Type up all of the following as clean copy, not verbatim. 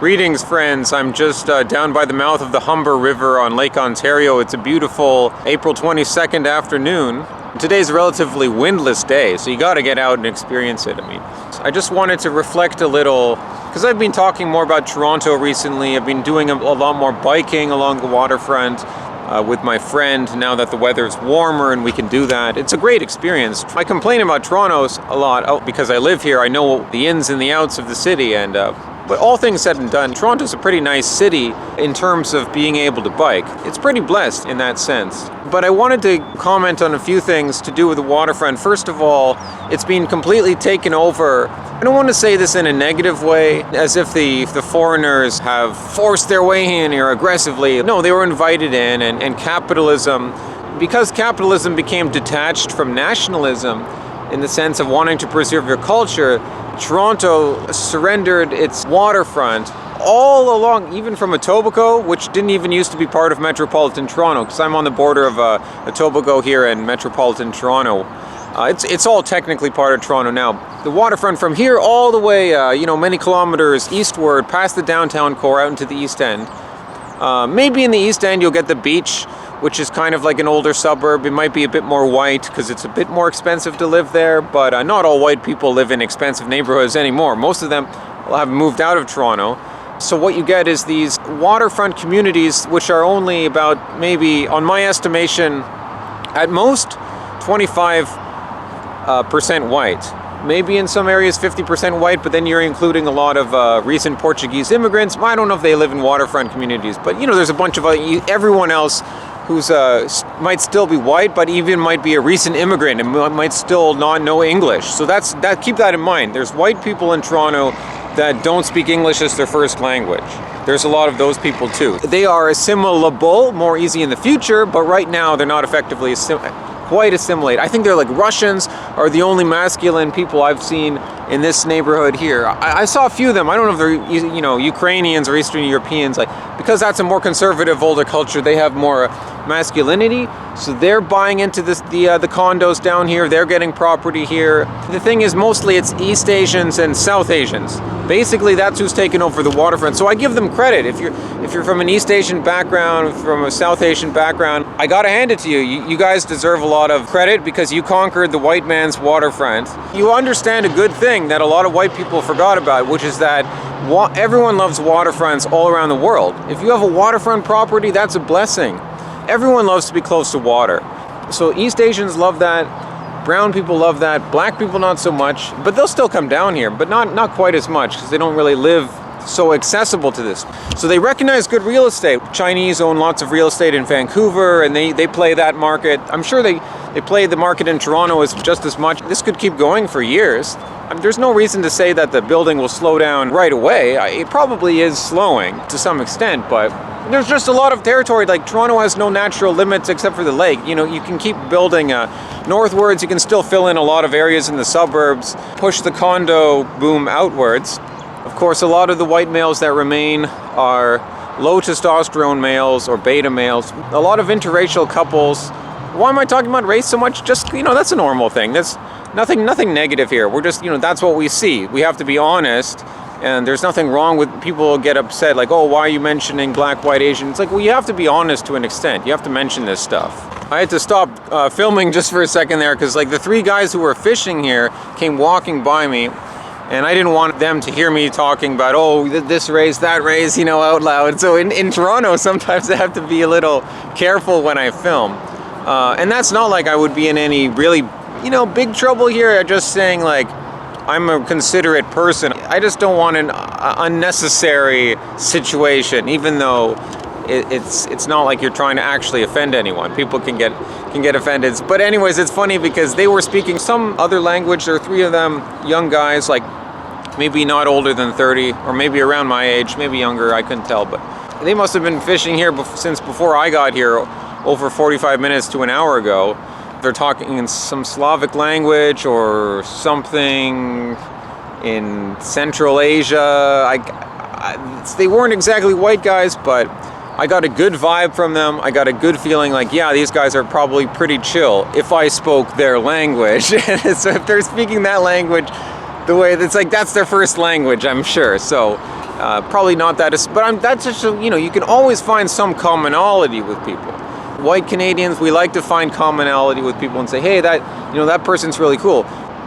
Greetings, friends. I'm just down by the mouth of the Humber River on Lake Ontario. It's a beautiful April 22nd afternoon. Today's a relatively windless day, so you got to get out and experience it. I just wanted to reflect a little, because I've been talking more about Toronto recently. I've been doing a lot more biking along the waterfront with my friend now that the weather's warmer and we can do that. It's a great experience. I complain about Toronto a lot because I live here. I know the ins and the outs of the city, and but all things said and done, Toronto's a pretty nice city in terms of being able to bike. It's pretty blessed in that sense. But I wanted to comment on a few things to do with the waterfront. First of all, it's been completely taken over. I don't want to say this in a negative way, as if the foreigners have forced their way in here aggressively. No, they were invited in, and capitalism, because capitalism became detached from nationalism in the sense of wanting to preserve your culture, Toronto surrendered its waterfront all along, even from Etobicoke, which didn't even used to be part of Metropolitan Toronto, because I'm on the border of Etobicoke here and Metropolitan Toronto. It's all technically part of Toronto now. The waterfront from here all the way, many kilometers eastward, past the downtown core, out into the East End. Maybe in the East End you'll get the beach, which is kind of like an older suburb. It might be a bit more white because it's a bit more expensive to live there, but not all white people live in expensive neighborhoods anymore. Most of them will have moved out of Toronto. So what you get is these waterfront communities, which are only about, maybe, on my estimation, at most 25% white. Maybe in some areas 50% white, but then you're including a lot of recent Portuguese immigrants. I don't know if they live in waterfront communities, but there's a bunch of everyone else who's might still be white, but even might be a recent immigrant and might still not know English. So keep that in mind. There's white people in Toronto that don't speak English as their first language. There's a lot of those people too. They are assimilable, more easy in the future, but right now they're not effectively quite assimilated. I think they're like Russians are the only masculine people I've seen in this neighborhood here. I saw a few of them. I don't know if they're Ukrainians or Eastern Europeans, because that's a more conservative, older culture. They have more masculinity, so they're buying into the condos down here. They're getting property here. The thing is, mostly it's East Asians and South Asians. Basically, that's who's taken over the waterfront. So I give them credit. If you're from an East Asian background, from a South Asian background, I gotta hand it to you. You guys deserve a lot of credit because you conquered the white man's waterfront. You understand a good thing that a lot of white people forgot about, which is that everyone loves waterfronts all around the world. If you have a waterfront property, that's a blessing. Everyone loves to be close to water. So East Asians love that. Brown people love that. Black people not so much, but they'll still come down here, but not quite as much because they don't really live so accessible to this. So they recognize good real estate. Chinese own lots of real estate in Vancouver, and they play that market. I'm sure they play the market in Toronto just as much. This could keep going for years. There's no reason to say that the building will slow down right away. It probably is slowing to some extent, but there's just a lot of territory. Like, Toronto has no natural limits except for the lake. You can keep building northwards. You can still fill in a lot of areas in the suburbs, push the condo boom outwards. Of course, a lot of the white males that remain are low testosterone males or beta males. A lot of interracial couples. Why am I talking about race so much? Just, that's a normal thing. That's nothing negative here. We're just, that's what we see. We have to be honest. And there's nothing wrong with people get upset, like, oh, why are you mentioning black, white, Asian? It's like, well, you have to be honest to an extent. You have to mention this stuff. I had to stop filming just for a second there because, the three guys who were fishing here came walking by me, and I didn't want them to hear me talking about, oh, this race, that race, out loud. So in Toronto, sometimes I have to be a little careful when I film. And that's not like I would be in any really, big trouble here. I'm just saying, I'm a considerate person. I just don't want an unnecessary situation, even though it's not like you're trying to actually offend anyone. People can get offended. But anyways, it's funny because they were speaking some other language. There were three of them, young guys, maybe not older than 30, or maybe around my age, maybe younger, I couldn't tell. But they must have been fishing here since before I got here, over 45 minutes to an hour ago. They're talking in some Slavic language or something in Central Asia. They weren't exactly white guys, but I got a good vibe from them. I got a good feeling these guys are probably pretty chill if I spoke their language. So if they're speaking that language the way that's their first language, I'm sure. So Probably not that, but that's just, you can always find some commonality with people. White Canadians, we like to find commonality with people and say, hey, that person's really cool.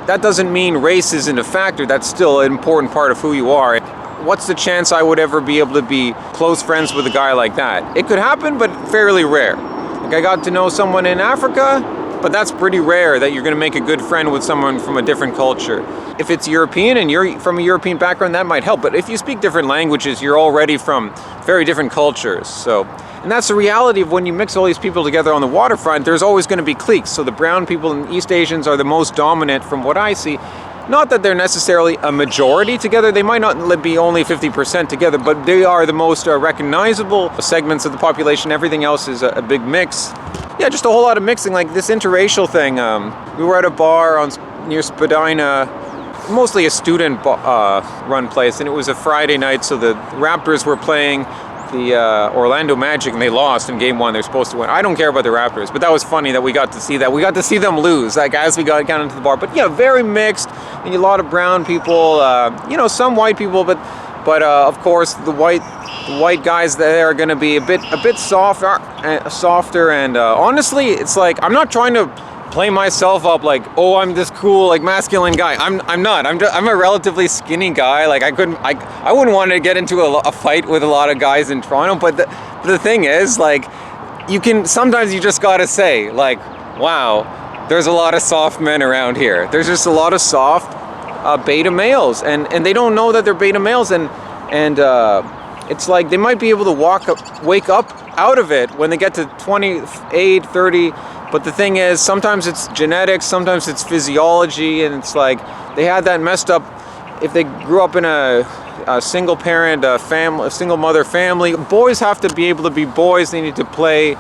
That doesn't mean race isn't a factor. That's still an important part of who you are. What's the chance I would ever be able to be close friends with a guy like that? It could happen, but fairly rare. Like, I got to know someone in Africa, but that's pretty rare that you're going to make a good friend with someone from a different culture. If it's European and you're from a European background, that might help. But if you speak different languages, you're already from very different cultures. And that's the reality of when you mix all these people together on the waterfront, there's always going to be cliques. So the brown people and East Asians are the most dominant from what I see. Not that they're necessarily a majority together. They might not be only 50% together, but they are the most recognizable segments of the population. Everything else is a big mix. Yeah, just a whole lot of mixing, like this interracial thing. We were at a bar near Spadina, mostly a student run place, and it was a Friday night, so the Raptors were playing the Orlando Magic, and they lost in game 1. They're supposed to win. I don't care about the Raptors, but that was funny that we got to see that. We got to see them lose, like, as we got down into the bar. But yeah, very mixed, and a lot of brown people, some white people, but of course the white guys there are going to be a bit softer, and honestly, it's like, I'm not trying to play myself up like, oh, I'm this cool, like, masculine guy. I'm not. I'm a relatively skinny guy. Like, I wouldn't want to get into a fight with a lot of guys in Toronto. But the thing is, like, sometimes you just gotta say, like, wow, there's a lot of soft men around here. There's just a lot of soft beta males, and they don't know that they're beta males, and it's like they might be able to wake up out of it when they get to 28, 30. But the thing is, sometimes it's genetics, sometimes it's physiology, and it's like they had that messed up. If they grew up in a single parent family, a single mother family, boys have to be able to be boys. They need to play,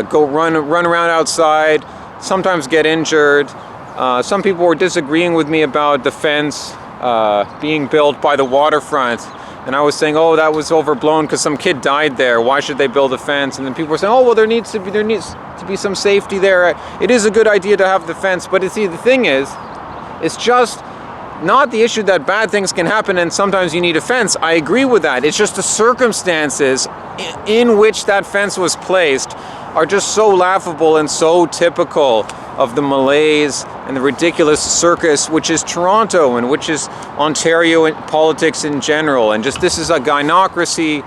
go run around outside, sometimes get injured. Some people were disagreeing with me about the fence being built by the waterfront. And I was saying, oh, that was overblown because some kid died there. Why should they build a fence? And then people were saying, oh, well, there needs to be some safety there. It is a good idea to have the fence. But the thing is, it's just not the issue that bad things can happen and sometimes you need a fence. I agree with that. It's just the circumstances in which that fence was placed are just so laughable and so typical of the malaise and the ridiculous circus, which is Toronto and which is Ontario and politics in general. And just, this is a gynocracy.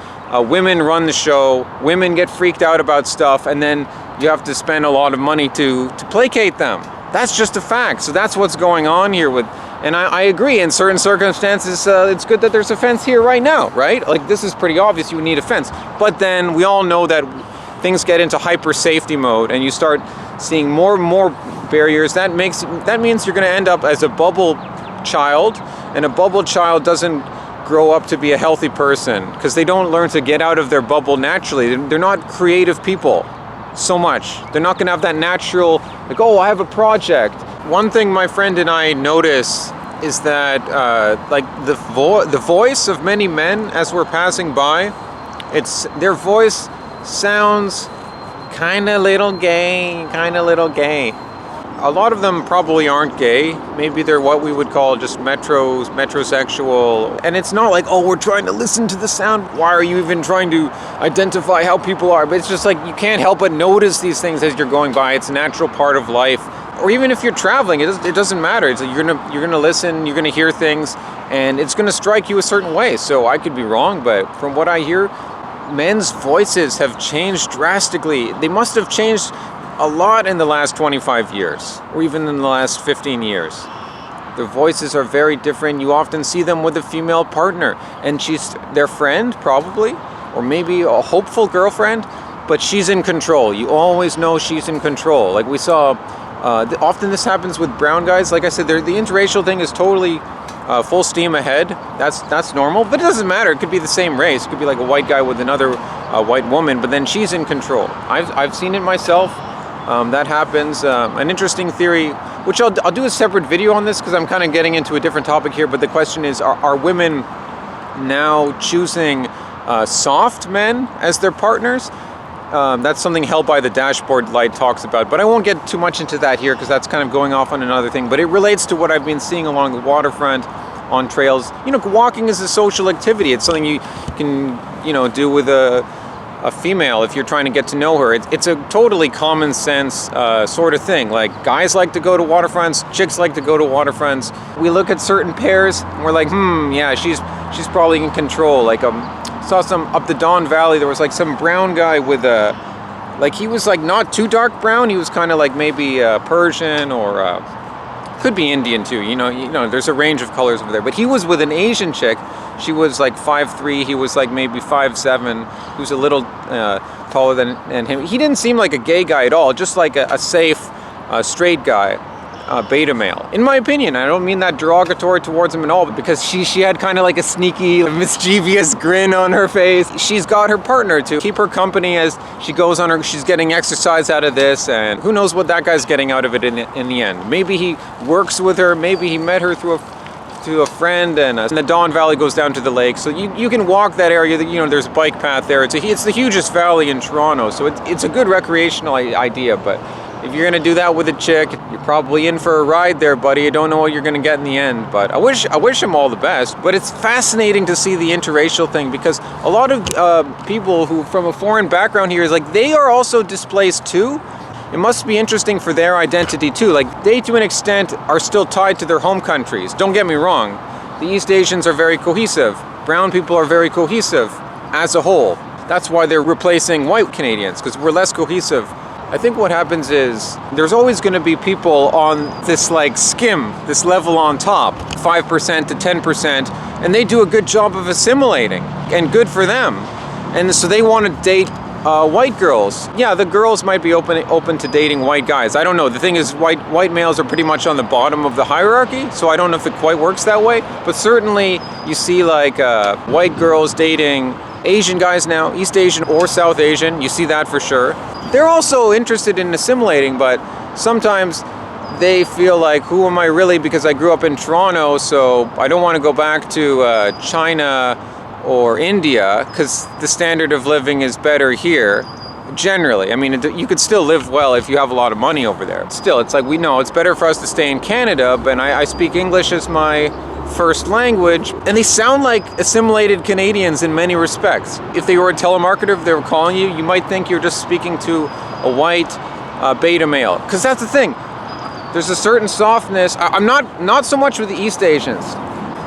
Women run the show. Women get freaked out about stuff, and then you have to spend a lot of money to placate them. That's just a fact. So that's what's going on here and I agree, in certain circumstances, it's good that there's a fence here right now, right? Like, this is pretty obvious, you would need a fence. But then we all know that things get into hyper safety mode and you start seeing more and more barriers. That means you're going to end up as a bubble child, and a bubble child doesn't grow up to be a healthy person because they don't learn to get out of their bubble naturally. They're not creative people so much. They're not going to have that natural, like, oh, I have a project. One thing my friend and I notice is that like the voice of many men as we're passing by, their voice sounds kind of little gay. A lot of them probably aren't gay. Maybe they're what we would call just metrosexual. And it's not like, oh, we're trying to listen to the sound. Why are you even trying to identify how people are? But it's just like, you can't help but notice these things as you're going by. It's a natural part of life. Or even if you're traveling, it doesn't matter. It's like you're gonna listen, you're gonna hear things, and it's gonna strike you a certain way. So I could be wrong, but from what I hear, men's voices have changed drastically. They must have changed a lot in the last 25 years, or even in the last 15 years. Their voices are very different. You often see them with a female partner, and she's their friend, probably, or maybe a hopeful girlfriend, but she's in control. You always know she's in control. Like we saw, often this happens with brown guys. Like I said, the interracial thing is totally full steam ahead. That's normal, but it doesn't matter. It could be the same race. It could be like a white guy with another white woman, but then she's in control. I've seen it myself. That happens. An interesting theory, which I'll do a separate video on this because I'm kind of getting into a different topic here, but the question is, are women now choosing soft men as their partners? That's something Held by the Dashboard Light talks about, but I won't get too much into that here because that's kind of going off on another thing, but it relates to what I've been seeing along the waterfront. on trails. Walking is a social activity. It's something you can, do with a female if you're trying to get to know her. It's a totally common sense sort of thing. Like, guys like to go to waterfronts, chicks like to go to waterfronts. We look at certain pairs and we're like, yeah, she's probably in control. Like, saw some up the Don Valley, there was like some brown guy with he was like not too dark brown. He was kind of like maybe Persian or could be Indian too. There's a range of colors over there. But he was with an Asian chick. She was like 5'3". He was like maybe 5'7". He was a little taller than him. He didn't seem like a gay guy at all. Just like a safe, straight guy, beta male. In my opinion, I don't mean that derogatory towards him at all, but because she had kind of like a sneaky, mischievous grin on her face. She's got her partner to keep her company as she goes on her. She's getting exercise out of this, and who knows what that guy's getting out of it in the end. Maybe he works with her. Maybe he met her through a friend, and the Don Valley goes down to the lake, so you can walk that area. There's a bike path there. It's the hugest valley in Toronto, so it's a good recreational idea. But if you're gonna do that with a chick, you're probably in for a ride there, buddy. You don't know what you're gonna get in the end. But I wish him all the best. But it's fascinating to see the interracial thing, because a lot of people who from a foreign background here is like, they are also displaced too. It must be interesting for their identity too. Like, they to an extent are still tied to their home countries. Don't get me wrong. The East Asians are very cohesive. Brown people are very cohesive as a whole. That's why they're replacing white Canadians, because we're less cohesive. I think what happens is there's always going to be people on this like skim, this level on top, 5% to 10%, and they do a good job of assimilating, and good for them. And so they want to date white girls. Yeah, the girls might be open to dating white guys. I don't know. The thing is, white males are pretty much on the bottom of the hierarchy, so I don't know if it quite works that way. But certainly you see like white girls dating Asian guys now, East Asian or South Asian. You see that for sure. They're also interested in assimilating, but sometimes they feel like, who am I really? Because I grew up in Toronto, so I don't want to go back to China or India, because the standard of living is better here, generally. I mean, you could still live well if you have a lot of money over there. Still, it's like, we know it's better for us to stay in Canada, but I speak English as my first language, and they sound like assimilated Canadians in many respects. If they were a telemarketer, if they were calling you, you might think you're just speaking to a white beta male. Because that's the thing. There's a certain softness. I'm not so much with the East Asians.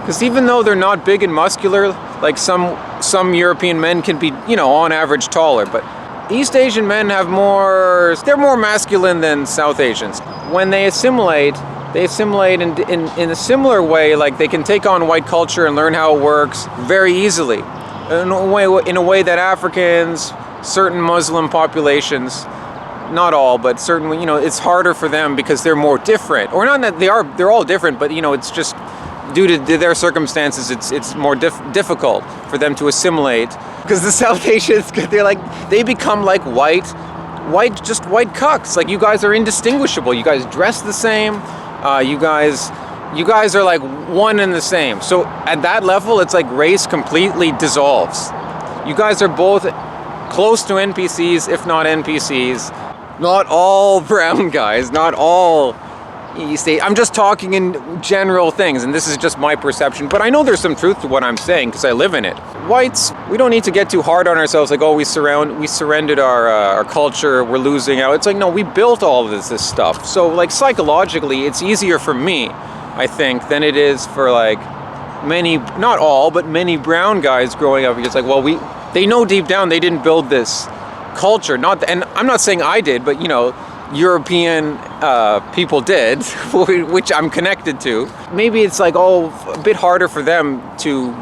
Because even though they're not big and muscular, like some European men can be, on average taller, but East Asian men they're more masculine than South Asians. When they assimilate in a similar way. Like, they can take on white culture and learn how it works very easily. In a way that Africans, certain Muslim populations, not all, but certainly, it's harder for them because they're more different. Or not that they're all different, but it's just due to their circumstances, it's more difficult for them to assimilate. Because the South Asians, they become like white cucks. Like, you guys are indistinguishable. You guys dress the same. You guys are like one and the same. So at that level, it's like race completely dissolves. You guys are both close to NPCs, if not NPCs. Not all brown guys, not all East Asian. I'm just talking in general things, and this is just my perception, but I know there's some truth to what I'm saying because I live in it. Whites, we don't need to get too hard on ourselves, like, oh, we surrendered our culture, we're losing out. It's like, no, we built all of this stuff. So, like, psychologically, it's easier for me, I think, than it is for, like, many, not all, but many brown guys growing up. It's like, well, they know deep down they didn't build this culture. And I'm not saying I did, but, European people did, which I'm connected to. Maybe it's like, a bit harder for them to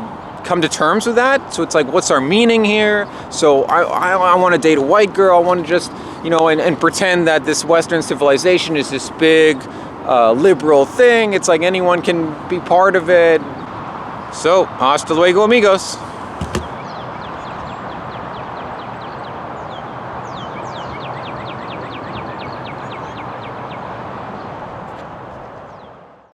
come to terms with that. So it's like, what's our meaning here? So I want to date a white girl. I want to just, and pretend that this Western civilization is this big liberal thing. It's like anyone can be part of it. So, hasta luego, amigos.